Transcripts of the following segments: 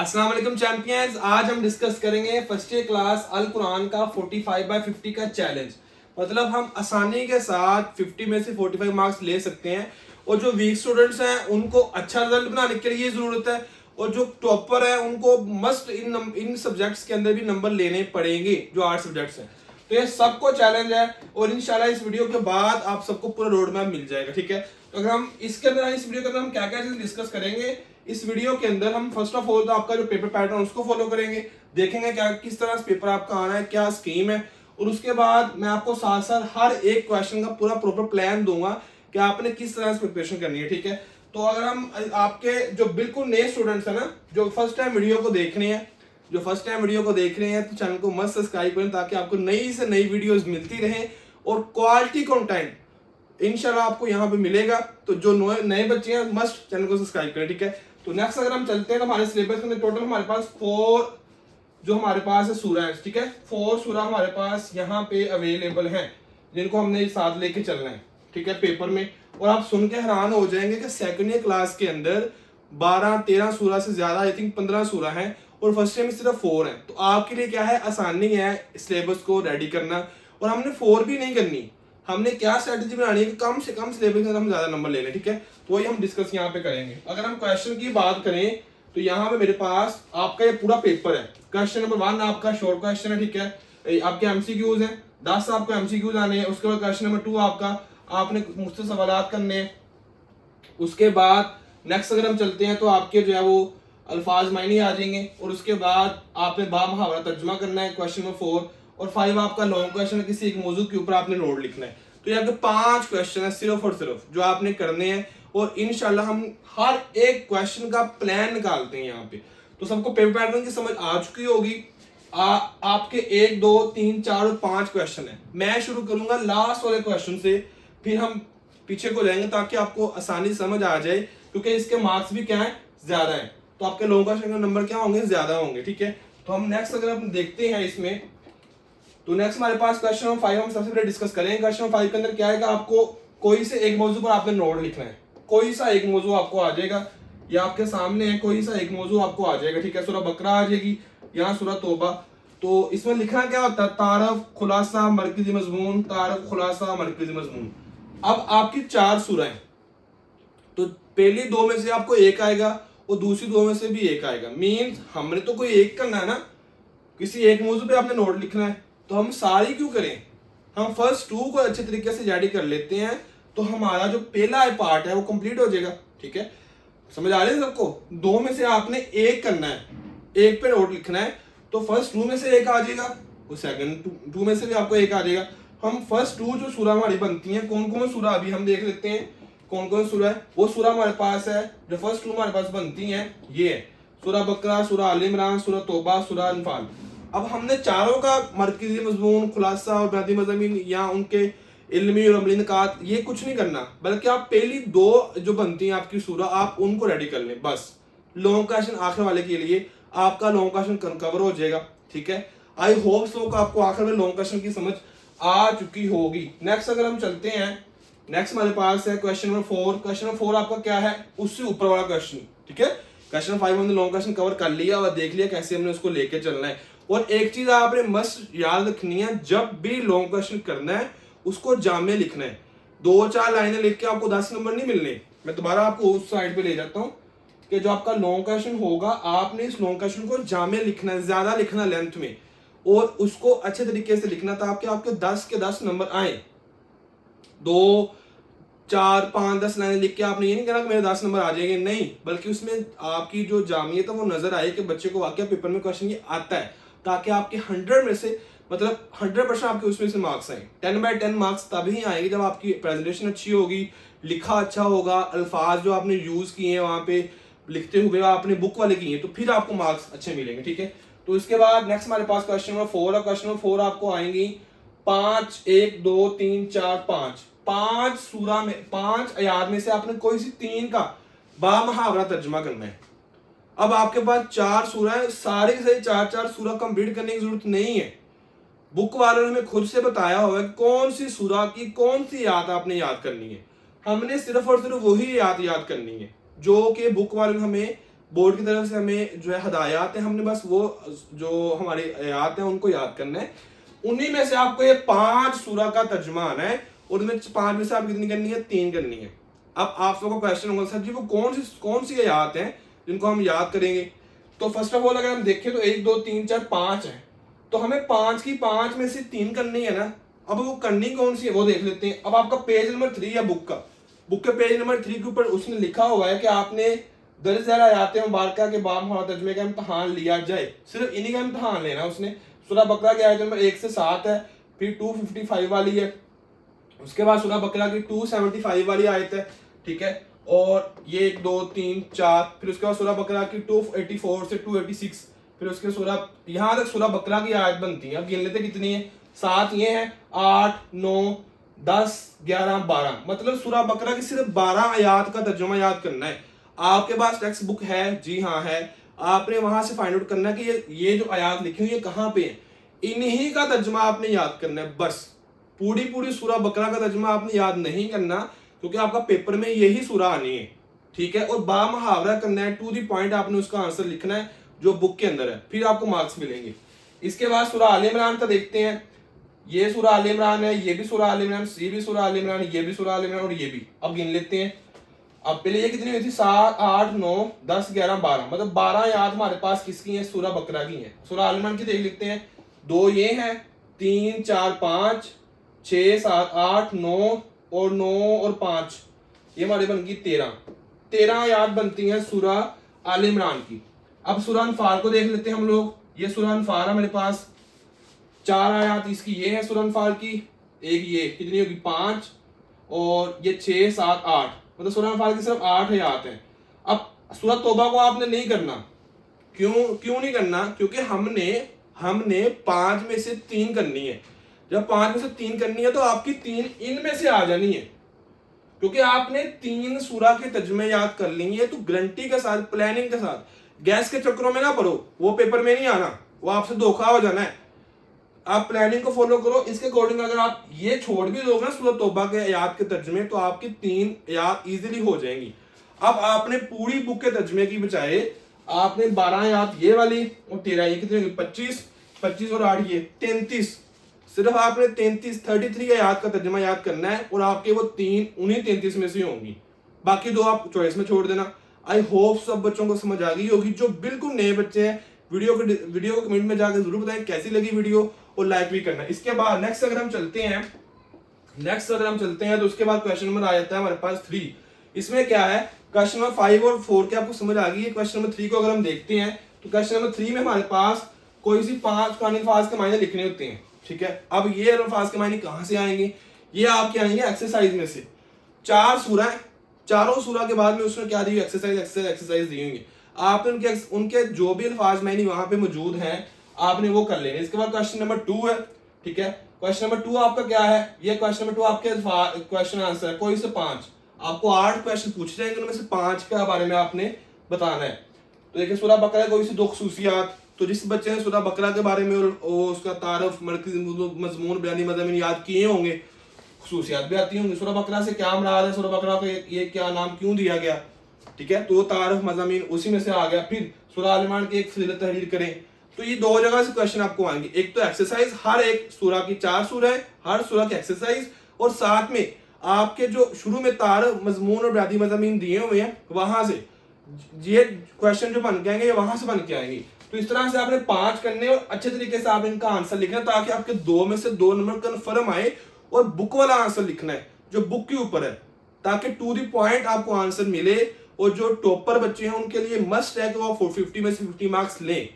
अस्सलाम वालेकुम चैंपियंस। आज हम डिस्कस करेंगे फर्स्ट ईयर क्लास अल कुरान का 45/50 का चैलेंज। मतलब हम आसानी के साथ 50 में से 45 मार्क्स ले सकते हैं और जो वीक स्टूडेंट्स हैं उनको अच्छा रिजल्ट बनाने के लिए जरूरत है और जो टॉपर है उनको मस्ट इन सब्जेक्ट्स के अंदर भी नंबर लेने पड़ेंगे जो 8 सब्जेक्ट्स हैं। तो ये सबको चैलेंज है और इंशाल्लाह इस वीडियो के बाद आप सबको पूरा रोड मैप मिल जाएगा। ठीक है, तो अगर हम इसके अंदर इस वीडियो के अंदर हम क्या क्या चीज डिस्कस करेंगे, इस वीडियो के अंदर हम फर्स्ट ऑफ ऑल तो आपका जो पेपर पैटर्न उसको फॉलो करेंगे, देखेंगे क्या किस तरह से पेपर आपका आना है, क्या स्कीम है, और उसके बाद मैं आपको साथ साथ हर एक क्वेश्चन का पूरा प्रॉपर प्लान दूंगा कि आपने किस तरह से प्रिपरेशन करनी है। ठीक है, तो अगर हम आपके जो बिल्कुल नए स्टूडेंट्स हैं ना, जो फर्स्ट टाइम वीडियो को देख रहे हैं तो चैनल को मस्त सब्सक्राइब करें ताकि आपको नई से नई वीडियोस मिलती रहे और क्वालिटी कंटेंट इंशाल्लाह आपको यहाँ पे मिलेगा। तो जो नए बच्चे हैं मस्ट चैनल को सब्सक्राइब करें। ठीक है, तो नेक्स्ट अगर हम चलते हैं तो हमारे सिलेबस में टोटल हमारे पास 4 जो हमारे पास है सूरह है। ठीक है, 4 सूरह हमारे पास यहाँ पे अवेलेबल हैं जिनको हमने साथ लेके चलना है। ठीक है, पेपर में। और आप सुन के हैरान हो जाएंगे कि सेकंड ईयर क्लास के अंदर 12-13 सूरह से ज्यादा आई थिंक 15 सूरह हैं और फर्स्ट ईयर में सिर्फ 4 हैं। तो आपके लिए क्या है, आसानी है सिलेबस को रेडी करना। और हमने 4 भी नहीं करनी, हमने क्या स्ट्रेटेजी बनानी है कि कम से कम सिलेबस में हम ज्यादा नंबर ले लें। ठीक है, तो वही हम डिस्कस यहाँ पे करेंगे। अगर हम क्वेश्चन की बात करें तो यहाँ पे मेरे पास आपका ये पूरा पेपर है। क्वेश्चन नंबर 1 आपका शॉर्ट क्वेश्चन है। ठीक है, आपके एमसीक्यूज हैं, 10 आपको एमसीक्यूज आने हैं। उसके बाद क्वेश्चन नंबर 2 आपका आपने मुझसे सवाल करने हैं। उसके बाद नेक्स्ट अगर हम चलते हैं तो आपके जो है वो अल्फाज मायने आ जाएंगे और उसके बाद आपने बा मुहावरा तर्जुमा करना है क्वेश्चन नंबर 4 और 5 आपका लॉन्ग क्वेश्चन है, किसी एक मौजू के ऊपर आपने नोट लिखना है। तो ये आपके 5 क्वेश्चन है सिर्फ और सिर्फ जो आपने करने हैं और इंशाल्लाह हम हर एक क्वेश्चन का प्लान निकालते हैं यहाँ पे। तो सबको पेपर पैटर्न की समझ आ चुकी होगी। आपके 1 2 3 4 और 5 क्वेश्चन है। मैं शुरू करूंगा लास्ट वाले क्वेश्चन से, फिर हम पीछे को जाएंगे ताकि आपको आसानी समझ आ जाए, क्योंकि इसके मार्क्स भी क्या है, ज्यादा है। तो आपके लॉन्ग क्वेश्चन के नंबर क्या होंगे, ज्यादा होंगे। ठीक है, तो हम नेक्स्ट अगर हम देखते हैं इसमें तो नेक्स्ट हमारे पास क्वेश्चन नंबर 5 हम सबसे पहले डिस्कस करेंगे। क्वेश्चन नंबर 5 के अंदर क्या है कि आपको कोई से एक मौजू पर आपने नोट लिखना है। कोई सा एक मौजू आपको आ जाएगा, ये आपके सामने है, कोई सा एक मौजू आपको आ जाएगा। ठीक है, सूरह बकरा आ जाएगी, यहाँ सूरह तौबा। तो इसमें लिखना क्या होता है, तारफ खुलासा मरकजी मजमून, तारफ खुलासा मरकजी मजमून। अब आपकी 4 सूरह हैं, तो पहली 2 में से आपको एक आएगा और दूसरी 2 में से भी एक आएगा। मीन्स हमने तो कोई एक करना है ना, किसी एक मौजू पे आपने नोट लिखना है, तो हम सारी क्यों करें, हम फर्स्ट 2 को अच्छे तरीके से रेडी कर लेते हैं तो हमारा जो पहला पार्ट है वो कंप्लीट हो जाएगा। ठीक है, समझ आ रही है सबको। 2 में से आपने एक करना है, एक पे नोट लिखना है, तो फर्स्ट 2 में से एक आ जाएगा और सेकंड 2 में से भी आपको एक आ जाएगा। हम फर्स्ट 2 जो सूरह हमारी बनती है, कौन कौन सूरह अभी हम देख लेते हैं कौन कौन सूरह है। वो सूरह हमारे पास है जो फर्स्ट 2 हमारे पास बनती हैं, ये है सूरह बकरा, सूरह आल इमरान, सूरह तौबा, सूरह अनफाल। अब हमने चारों का मरकजी मजमून, खुलासा और बुनियादी मज़ामीन या उनके इल्मी और अमली निकात ये कुछ नहीं करना, बल्कि आप पहली 2 जो बनती हैं आपकी सूरह आप उनको रेडी कर लें बस। लॉन्ग क्वेश्चन आखिर वाले के लिए आपका लॉन्ग क्वेश्चन कवर हो जाएगा। ठीक है, आई होप सो कि आपको आखिर में लॉन्ग क्वेश्चन की समझ आ चुकी होगी। नेक्स्ट अगर हम चलते हैं, नेक्स्ट हमारे पास है क्वेश्चन नंबर 4। क्वेश्चन नंबर 4 आपका क्या है, उससे ऊपर वाला क्वेश्चन। ठीक है, क्वेश्चन 5 हमने लॉन्ग क्वेश्चन कवर कर लिया और देख लिया कैसे हमने उसको लेके चलना है। और एक चीज आपने मस्ट याद रखनी है, जब भी लॉन्ग क्वेश्चन करना है उसको जामे लिखना है। 2-4 लाइनें लिख के आपको 10 नंबर नहीं मिलने। मैं दोबारा आपको उस साइड पे ले जाता हूँ कि जो आपका लॉन्ग क्वेश्चन होगा आपने इस लॉन्ग क्वेश्चन को जामे लिखना है, ज्यादा लिखना लेंथ में, और उसको अच्छे तरीके से लिखना ताकि आपके 10 के 10 नंबर आए। 2 4 5 10 लाइनें लिख के आपने ये नहीं कहना कि मेरे 10 नंबर आ जाएंगे, नहीं, बल्कि उसमें आपकी जो जामियत है वो नजर आए कि बच्चे को वाकई पेपर में क्वेश्चन ये आता है, ताकि आपके 100 में से मतलब 100% आपके उसमें से मार्क्स आए। 10/10 मार्क्स तभी आएंगे जब आपकी प्रेजेंटेशन अच्छी होगी, लिखा अच्छा होगा, अल्फाज जो आपने यूज किए हैं वहां पे लिखते हुए आपने बुक वाले किए हैं, तो फिर आपको मार्क्स अच्छे मिलेंगे। ठीक है, तो इसके बाद नेक्स्ट हमारे पास क्वेश्चन नंबर 4 है। क्वेश्चन नंबर 4 आपको आएंगी 5 1 2 3 4 5 सूरह में 5 आयात में से आपने कोई सी 3 का बा मुहावरा तर्जुमा करना है। अब आपके पास 4 सूरह है, सारे के सारे 4-4 सूरह कंप्लीट करने की जरूरत नहीं है। बुक वालों ने हमें खुद से बताया हुआ है कौन सी सूरह की कौन सी आयत आपने याद करनी है। हमने सिर्फ और सिर्फ वही आयत याद करनी है जो कि बुक वालों ने हमें बोर्ड की तरफ से हमें जो है हदायत है, हमने बस वो जो हमारी आयात है उनको याद करना है। उन्हीं में से आपको ये 5 सूरा का तर्जुमा आना है और उनमें 5 में से आप कितनी करनी है, 3 करनी है। अब आप सबको क्वेश्चन होगा सर जी वो कौन सी आयात हैं जिनको हम याद करेंगे। तो फर्स्ट ऑफ ऑल अगर हम देखें तो 1 2 3 4 5 है, तो हमें 5 की 5 में से 3 करनी है ना। अब वो करनी कौन सी है वो देख लेते हैं। अब आपका पेज नंबर 3 है बुक के पेज नंबर 3 के ऊपर उसने लिखा हुआ है कि आपने दर्ज ज़रा आयात मुबारका के बाद हमारा तर्जुमे का इम्तहान लिया जाए, सिर्फ इन्हीं का इम्तहान लेना। उसने सूरह बकरा की आयत नंबर 1 से 7 है, फिर 255 वाली है, उसके बाद सूरह बकरा की 275 वाली आयत है, ठीक है, और ये 1 2 3 4, फिर उसके बाद सूरह बकरा की 284 से 286, फिर उसके सूरह यहाँ तक सूरह बकरा की आयत बनती है। अब गिन लेते कितनी है, 7 ये है, 8 9 10 11 12, मतलब सूरह बकरा की सिर्फ 12 आयात का तर्जुमा याद करना है। आपके पास टेक्स्ट बुक है, जी हाँ है, आपने वहां से फाइंड आउट करना है कि ये जो आयात लिखी हुई है कहाँ पे है, इन्हीं का तर्जुमा आपने याद करना है। बस पूरी सूरह बकरा का तर्जुमा आपने याद नहीं करना, क्योंकि आपका पेपर में यही सूरह आनी है, ठीक है, और बा मुहावरा करना है, टू द पॉइंट आपने उसका आंसर लिखना है जो बुक के अंदर है, फिर आपको मार्क्स मिलेंगे। इसके बाद सूरह आल इमरान का देखते हैं। ये सूरह आल इमरान है, ये भी सूरह आल इमरान, ये भी सूरह आल इमरान, ये भी सूरह आल इमरान और ये भी। अब गिन लेते हैं। अब पहले ये कितनी हुई थी, 7 8 9 10 11 12, मतलब 12 आयत हमारे पास किसकी है, सूरह बकरा की है। सूरह आल इमरान की देख लेते हैं। 2 ये हैं, 3 4 5 6 7 8 9 और 9 और 5, ये हमारी बन गई 13 आयत बनती हैं सूरह आल इमरान की। अब सूरह अनफाल को देख लेते हैं हम लोग। ये सूरह अनफाल है मेरे पास, 4 आयत इसकी ये है सूरह अनफाल की, एक ये कितनी होगी 5, और ये 6 7 8, मतलब सूरह अनफाल की सिर्फ 8 आयत है। अब सूरह तौबा को आपने नहीं करना, क्यों नहीं करना, क्योंकि हमने 5 में से 3 करनी है। जब 5 में से 3 करनी है तो आपकी 3 इनमें से आ जानी है, क्योंकि आपने 3 सूरह के तर्जुमे याद कर लेंगे तो गारंटी के साथ, प्लानिंग के साथ, गैस के चक्करों में ना पड़ो, वो पेपर में नहीं आना, वो आपसे धोखा हो जाना है। आप प्लानिंग को फॉलो करो, इसके अकॉर्डिंग अगर आप ये छोड़ भी दोगे ना सूरह तौबा के आयात के तर्जुमे, तो आपकी 3 आयात इजीली हो जाएंगी। अब आपने पूरी बुक के तर्जुमे की बजाय आपने 12 आयात ये वाली और 13 ये कितनी होगी 25 और 8 ये 33, सिर्फ आपने 33 आयात का तर्जुमा याद करना है और आपके वो 3 उन्हीं 33 में से होंगी, बाकी 2 आप चॉइस में छोड़ देना। आई होप सब बच्चों को समझ आ गई होगी। जो बिल्कुल नए बच्चे हैं, वीडियो को कमेंट में जाकर जरूर बताएं कैसी लगी वीडियो, और लाइक भी करना। इसके बाद नेक्स्ट अगर हम चलते हैं तो उसके बाद क्वेश्चन नंबर आ जाता है हमारे पास 3। इसमें क्या है, क्वेश्चन नंबर 5 और 4 के आपको समझ आ गई है। क्वेश्चन नंबर 3 को अगर हम देखते हैं तो क्वेश्चन नंबर 3 में हमारे पास कोई सी 5 कुरानी अल्फाज के मायने लिखने होते हैं, ठीक है। अब ये अल्फाज के मायने कहाँ से आएंगे, ये आपके आएंगे एक्सरसाइज में से। 4 सूरह है, चारों सूरह के बाद में उसने क्या दी, एक्सरसाइज दी होंगी। आपने उनके जो भी अल्फाज मायने वहां पे मौजूद हैं आपने वो कर लेने। इसके बाद क्वेश्चन नंबर 2 है, ठीक है। क्वेश्चन नंबर 2 आपका क्या है, ये क्वेश्चन नंबर 2 आपके क्वेश्चन आंसर है, कोई से 5, आपको 8 क्वेश्चन पूछे जाएंगे, उनमें से 5 के बारे में आपने बताना है। तो देखिए सूरह बकरा कोई सी 2 खुसूसियात, तो जिस बच्चे ने सूरह बकरा के बारे में उसका तारफ, मजमून, बयानी, मज़ामीन याद किए होंगे, खुसूसियात भी आती होंगी। सूरह बकरा से क्या मुराद है, सूरह बकरा को ये क्या नाम क्यों दिया गया, ठीक है, तो तारफ, मज़ामीन उसी में से आ गया। फिर सूरह आल इमरान की एक फजीलत तहरीर करें, तो ये 2 जगह से क्वेश्चन आपको आएंगे। एक तो एक्सरसाइज, हर एक सूरह की 4 सूरह है, हर सूरह की एक्सरसाइज, और साथ में आपके जो शुरू में तारफ, मजमून और बयानी मज़ामीन दिए हुए हैं वहां से ये क्वेश्चन जो बन के आएंगे, ये वहां से बन के आएंगे। तो इस तरह से आपने 5 करने और अच्छे तरीके से आप इनका आंसर लिखना, ताकि आपके 2 में से 2 नंबर कन्फर्म आए, और बुक वाला आंसर लिखना है जो बुक के ऊपर है, ताकि टू द पॉइंट आपको आंसर मिले। और जो टॉपर बच्चे हैं उनके लिए मस्ट है कि वो 450 में से 50 मार्क्स लें।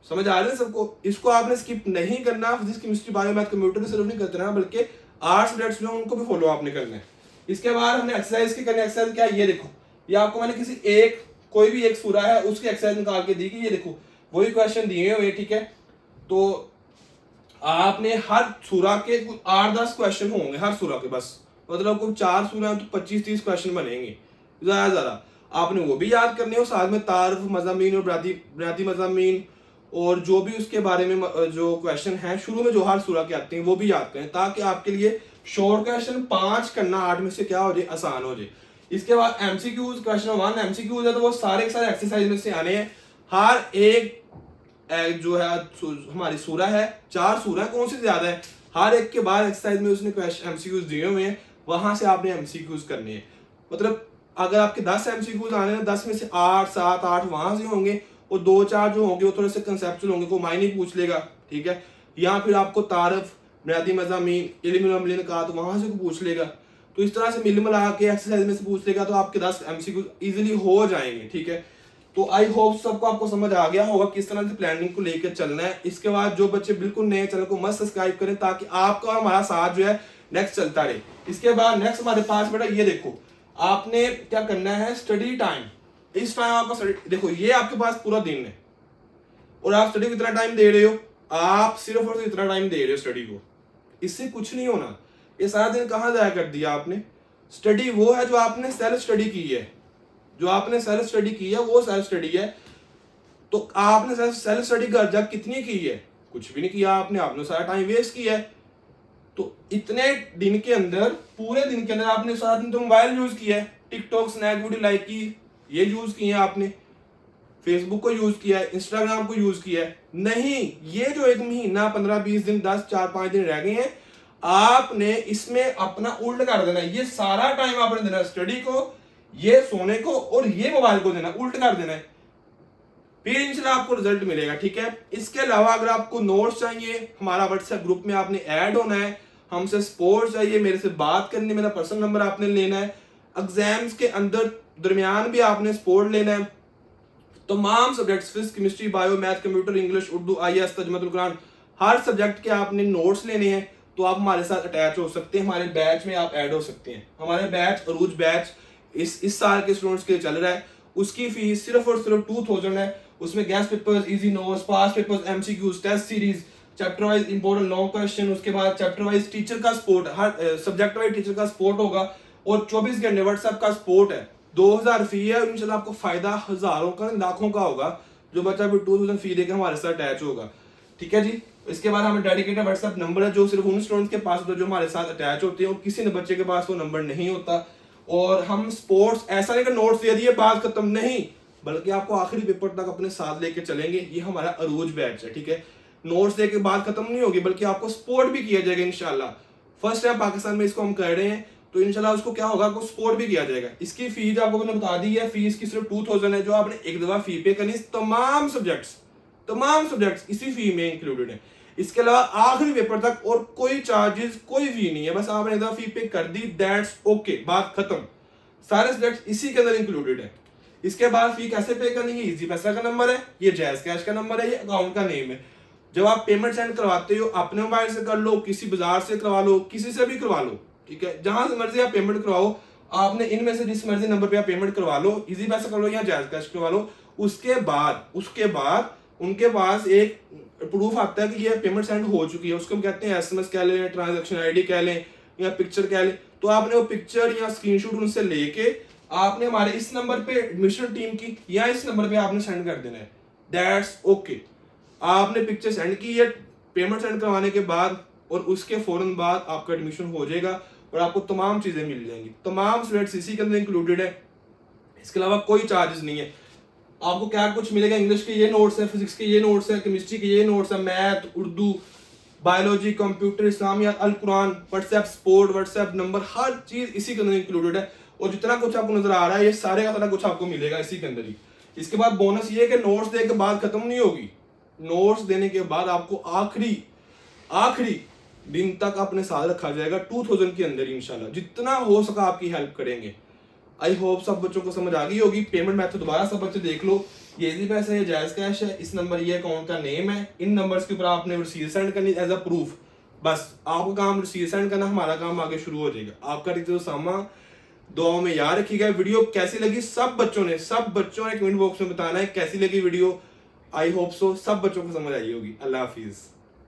समझ आ रहे हैं सबको, इसको आपने स्किप नहीं करना। Physics, chemistry, bio, math, computer सिर्फ नहीं करते ना, बल्कि आर्ट्स सब्जेक्ट्स जो उनको भी फॉलो आपने करना है। इसके बाद हमने एक्सरसाइज की करनी। एक्सरसाइज क्या है, ये देखो, ये आपको मैंने कोई भी एक सूरह है उसकी एक्सरसाइज निकाल के दी कि ये देखो वही क्वेश्चन दिए हुए, ठीक है। तो आपने हर सूरह के 8-10 क्वेश्चन होंगे हर सूरह के, बस मतलब कोई 4 सूरह तो 25-30 क्वेश्चन बनेंगे ज्यादा। आपने वो भी याद करने, और साथ में तारफ, मज़ामीन और बुनियादी मज़ामीन और जो भी उसके बारे में जो क्वेश्चन है शुरू में जो हर सूरह के आते हैं वो भी याद करें, ताकि आपके लिए शॉर्ट क्वेश्चन 5 करना 8 में से क्या हो जाए, आसान हो जाए। इसके बाद एमसीक्यूज, क्वेश्चन 1 एमसीक्यूज है तो वो सारे के सारे एक्सरसाइज में से आने हैं। हर एक जो है हमारी सूरा है, 4 सूरा है, कौन सी ज्यादा है, हर एक के बाद एक्सरसाइज में उसने क्वेश्चन एमसीक्यूज दिए हुए हैं, वहां से आपने एमसीक्यूज करने हैं। मतलब अगर आपके 10 एमसीक्यूज आने हैं, 10 में से 8, 7, 8 वहां से होंगे और 2-4 जो होंगे वो थोड़े से कंसेप्चुअल होंगे, कोई मायने पूछ लेगा, ठीक है, या फिर आपको तारफ, बुनियादी मज़ामीन, इल्म अमल का तो वहां से पूछ लेगा। तो इस तरह से मिल मिला के एक्सरसाइज में से पूछ लेगा तो आपके 10 एमसीक्यू इजीली हो जाएंगे, ठीक है। तो आई होप सबको आपको समझ आ गया होगा किस तरह से प्लानिंग को लेकर चलना है। इसके बाद जो बच्चे बिल्कुल नए चैनल को मस्त सब्सक्राइब करें ताकि आपका और हमारा साथ जो है नेक्स्ट चलता रहे। इसके बाद नेक्स्ट हमारे पास बेटा ये देखो, आपने क्या करना है, स्टडी टाइम। इस टाइम आपका स्टडी, देखो ये आपके पास पूरा दिन है और आप स्टडी को इतना टाइम दे रहे हो, आप सिर्फ और इतना टाइम दे रहे हो स्टडी को, इससे कुछ नहीं होना। ये सारा दिन कहाँ जाया कर दिया आपने। स्टडी वो है जो आपने सेल्फ स्टडी की है, जो आपने सेल्फ स्टडी की है वो सेल्फ स्टडी है। तो आपने सेल्फ स्टडी कर जा कितनी की है, कुछ भी नहीं किया आपने सारा टाइम वेस्ट किया है। तो इतने दिन के अंदर, पूरे दिन के अंदर आपने सारा दिन तो मोबाइल यूज किया है, टिकटॉक, स्नैप वीडियो लाइक की, ये यूज किए हैं आपने, फेसबुक को यूज किया है, इंस्टाग्राम को यूज किया है। नहीं, ये जो 1 महीना, 15-20 दिन, 10, 4-5 दिन रह गए हैं, आपने इसमें अपना उल्ट कर देना है। ये सारा टाइम आपने देना है स्टडी को, ये सोने को और ये मोबाइल को देना, उल्ट कर देना है, फिर इंशाल्लाह आपको रिजल्ट मिलेगा, ठीक है। इसके अलावा अगर आपको नोट्स चाहिए, हमारा व्हाट्सएप ग्रुप में आपने ऐड होना है, हमसे सपोर्ट चाहिए, मेरे से बात करनी, मेरा पर्सनल नंबर आपने लेना है, एग्जाम्स के अंदर दरमियान भी आपने सपोर्ट लेना है। तमाम subjects, physics, chemistry, bio, math, computer, English, Urdu, IAS, तर्जुमातुल कुरान, हर सब्जेक्ट के आपने नोट्स लेने हैं। तो आप हमारे साथ अटैच हो सकते हैं, हमारे बैच में आप ऐड हो सकते हैं। हमारे बैच, अरूज बैच, इस साल के स्टूडेंट्स के लिए चल रहा है। उसकी फीस सिर्फ और सिर्फ 2000 है। उसमें guess papers, easy notes, past papers, MCQs, test series, chapter wise important long question, उसके बाद चैप्टर वाइज टीचर का सपोर्ट, हर सब्जेक्ट वाइज टीचर का सपोर्ट होगा और 24 घंटे व्हाट्सएप का सपोर्ट है। 2000 फी है, इंशाल्लाह आपको फायदा हजारों का, लाखों का होगा जो बच्चा भी 2000 फी देकर हमारे साथ अटैच होगा, ठीक है जी। इसके बाद हमें डेडिकेटेड व्हाट्सएप नंबर है जो सिर्फ उन स्टूडेंट्स के पास होता है जो हमारे साथ अटैच होते हैं और किसी ने बच्चे के पास वो नंबर नहीं होता। और हम स्पोर्ट्स, ऐसा नहीं कि नोट्स दे दिए बात खत्म, नहीं, बल्कि आपको आखिरी पेपर तक अपने साथ लेके चलेंगे। ये हमारा अरूज बैच है, ठीक है। नोट्स दे के बात खत्म नहीं होगी बल्कि आपको सपोर्ट भी किया जाएगा इंशाल्लाह। फर्स्ट टाइम पाकिस्तान में इसको हम कर रहे हैं तो इंशाल्लाह उसको क्या होगा, आपको सपोर्ट भी किया जाएगा। इसकी फीस आपको मैंने बता दी है, फीस की सिर्फ 2000 है जो आपने एक दफा फी पे करनी। तमाम सब्जेक्ट्स इसी फी में इंक्लूडेड है। इसके अलावा आखिरी पेपर तक और कोई चार्जेस, कोई फी नहीं है, बस आपने एक दफा फी पे कर दी, दैट्स ओके, बात खत्म। सारे सब्जेक्ट इसी के अंदर इंक्लूडेड है। इसके बाद फी कैसे पे करनी है, इजी पैसा का नंबर है, ये जैज कैश का नंबर है, ये अकाउंट का नेम है। जब आप पेमेंट सेंड करवाते हो अपने मोबाइल से कर लो, किसी बाजार से करवा लो, किसी से भी करवा लो, ठीक है, जहां से मर्जी आप पेमेंट करवाओ। आपने इनमें से जिस मर्जी नंबर पे आप पेमेंट करवा लो, इजी पैसा कर लो या जैज कैश करवा लो। उसके बाद उनके पास एक प्रूफ आता है कि ये पेमेंट सेंड हो चुकी है, उसको हम कहते हैं एसएमएस कह लें, ट्रांजैक्शन आईडी कह लें या पिक्चर कह लें। तो आपने वो पिक्चर या स्क्रीनशॉट उनसे लेके आपने हमारे इस नंबर पे एडमिशन टीम की या इस नंबर पे आपने सेंड कर देना है, दैट्स ओके। आपने पिक्चर सेंड की है, पेमेंट सेंड करवाने के बाद और उसके फौरन बाद आपका एडमिशन हो जाएगा और आपको तमाम चीजें मिल जाएंगी। तमाम स्टूडेंट्स इसी के अंदर इंक्लूडेड है। इसके अलावा कोई चार्जेस नहीं है। आपको क्या कुछ मिलेगा, इंग्लिश के ये नोट्स है, फिजिक्स के ये नोट्स है, केमिस्ट्री के ये नोट्स है, मैथ, उर्दू, बायोलॉजी, कंप्यूटर, इस्लामियात, अल कुरान, व्हाट्सएप सपोर्ट, व्हाट्सएप नंबर, हर चीज इसी के अंदर इंक्लूडेड है। और जितना कुछ आपको नजर आ रहा है ये सारे का सारा कुछ आपको मिलेगा इसी के अंदर ही। इसके बाद बोनस ये कि नोट्स देने के बाद खत्म नहीं होगी, नोट्स देने के बाद आपको आखिरी दिन तक अपने साथ रखा जाएगा 2000 के अंदर इंशाल्लाह। जितना हो सका आपकी हेल्प करेंगे। आई होप सब बच्चों को समझ आ गई होगी। पेमेंट मेथड दोबारा सब बच्चे देख लो, ये इजी पैसा है, जायज कैश है, इस नंबर ये अकाउंट का नेम है, इन नंबर्स के ऊपर आपने रसीद सेंड करनी एज अ प्रूफ। बस आपका काम रसीद सेंड करना, हमारा काम आगे शुरू हो जाएगा। आपका टीचर सामा दुआओं में याद रखिएगा। वीडियो कैसी लगी सब बच्चों ने कमेंट बॉक्स में बताना है कैसी लगी वीडियो। आई होप सो सब बच्चों को समझ आई होगी। अल्लाह हाफिज।